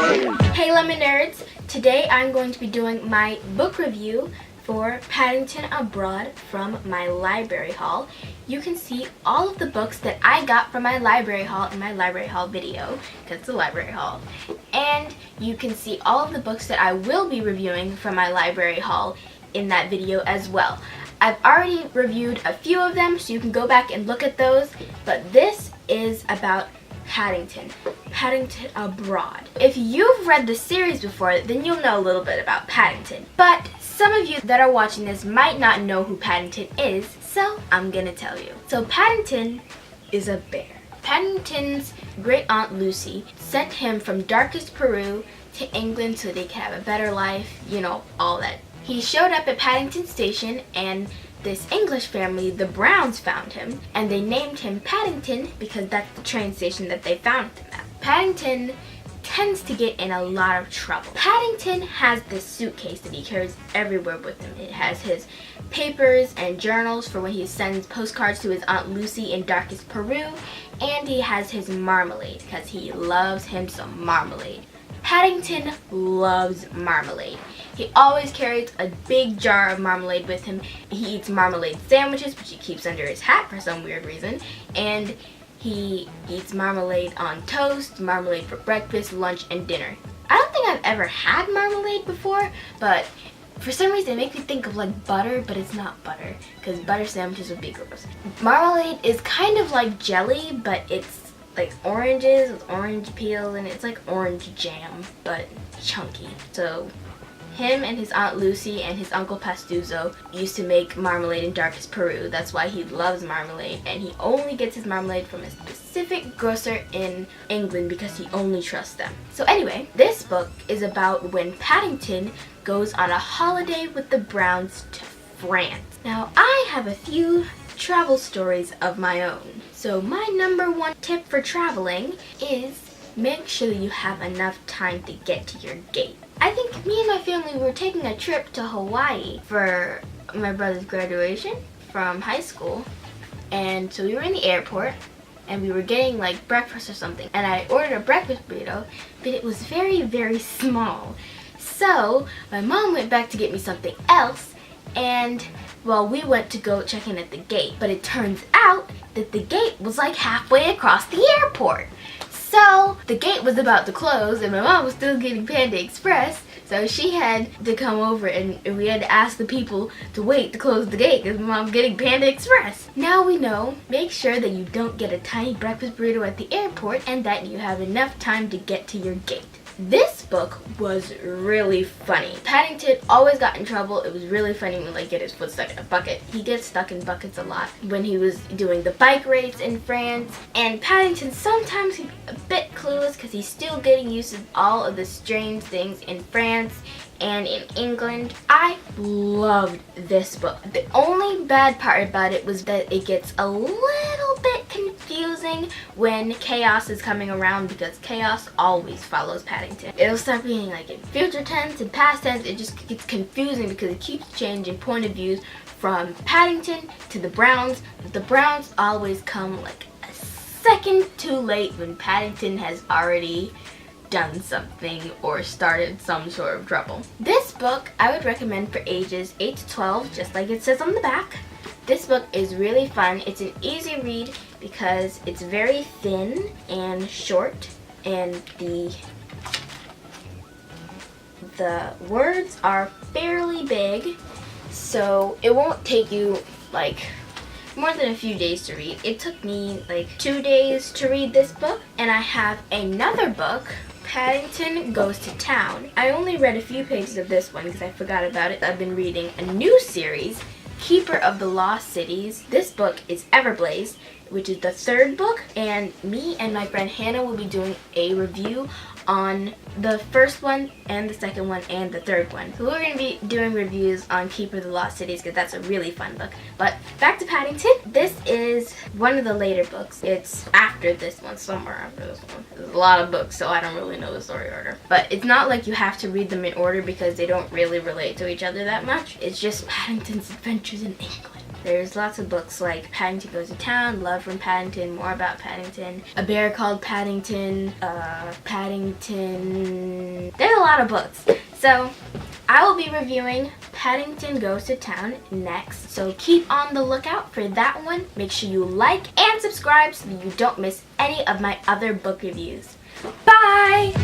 Hey Lemon Nerds! Today I'm going to be doing my book review for Paddington Abroad from my library haul. You can see all of the books that I got from my library haul in my library haul video, because it's a library haul. And you can see all of the books that I will be reviewing from my library haul in that video as well. I've already reviewed a few of them, so you can go back and look at those, but this is about Paddington Abroad. If you've read the series before, then you'll know a little bit about Paddington. But some of you that are watching this might not know who Paddington is, so I'm gonna tell you. So Paddington is a bear. Paddington's great aunt Lucy sent him from darkest Peru to England so they could have a better life, you know, all that. He showed up at Paddington Station and this English family, the Browns, found him, and they named him Paddington because that's the train station that they found him at. Paddington tends to get in a lot of trouble. Paddington has this suitcase that he carries everywhere with him. It has his papers and journals for when he sends postcards to his Aunt Lucy in darkest Peru, and he has his marmalade because he loves him some marmalade. Paddington loves marmalade. He always carries a big jar of marmalade with him. He eats marmalade sandwiches, which he keeps under his hat for some weird reason. And he eats marmalade on toast, marmalade for breakfast, lunch, and dinner. I don't think I've ever had marmalade before, but for some reason it makes me think of like butter, but it's not butter, because butter sandwiches would be gross. Marmalade is kind of like jelly, but it's like oranges with orange peel, and it's like orange jam, but chunky. So him and his Aunt Lucy and his Uncle Pastuzo used to make marmalade in darkest Peru. That's why he loves marmalade, and he only gets his marmalade from a specific grocer in England because he only trusts them. So anyway, this book is about when Paddington goes on a holiday with the Browns to France. Now, I have a few travel stories of my own. So my number one tip for traveling is make sure you have enough time to get to your gate. I think me and my family were taking a trip to Hawaii for my brother's graduation from high school. And so we were in the airport and we were getting like breakfast or something. And I ordered a breakfast burrito, but it was very, very small. So my mom went back to get me something else, and well, we went to go check in at the gate. But it turns out that the gate was like halfway across the airport. So the gate was about to close and my mom was still getting Panda Express, so she had to come over and we had to ask the people to wait to close the gate because my mom's getting Panda Express. Now we know, make sure that you don't get a tiny breakfast burrito at the airport and that you have enough time to get to your gate. This book was really funny. Paddington always got in trouble. It was really funny when like get his foot stuck in a bucket. He gets stuck in buckets a lot when he was doing the bike race in France. And Paddington sometimes he's a bit clueless because he's still getting used to all of the strange things in France and in England. I loved this book. The only bad part about it was that it gets a little bit confusing when chaos is coming around, because chaos always follows Paddington. It'll start being like in future tense and past tense. It just gets confusing because it keeps changing point of views from Paddington to the Browns. But the Browns always come like a second too late when Paddington has already done something or started some sort of trouble. This book I would recommend for ages 8 to 12, just like it says on the back. This book is really fun. It's an easy read because it's very thin and short, and the words are fairly big, so it won't take you like more than a few days to read. It took me like 2 days to read this book, and I have another book, Paddington Goes to Town. I only read a few pages of this one because I forgot about it. I've been reading a new series, Keeper of the Lost Cities. This book is Everblaze, which is the third book, and me and my friend Hannah will be doing a review on the first one and the second one and the third one. So we're going to be doing reviews on Keeper of the Lost Cities because that's a really fun book. But back to Paddington. This is one of the later books. It's after this one, somewhere after this one. There's a lot of books, so I don't really know the story order. But it's not like you have to read them in order because they don't really relate to each other that much. It's just Paddington's adventures in England. There's lots of books like Paddington Goes to Town, Love from Paddington, More About Paddington, A Bear Called Paddington, Paddington. There's a lot of books. So I will be reviewing Paddington Goes to Town next. So keep on the lookout for that one. Make sure you like and subscribe so that you don't miss any of my other book reviews. Bye!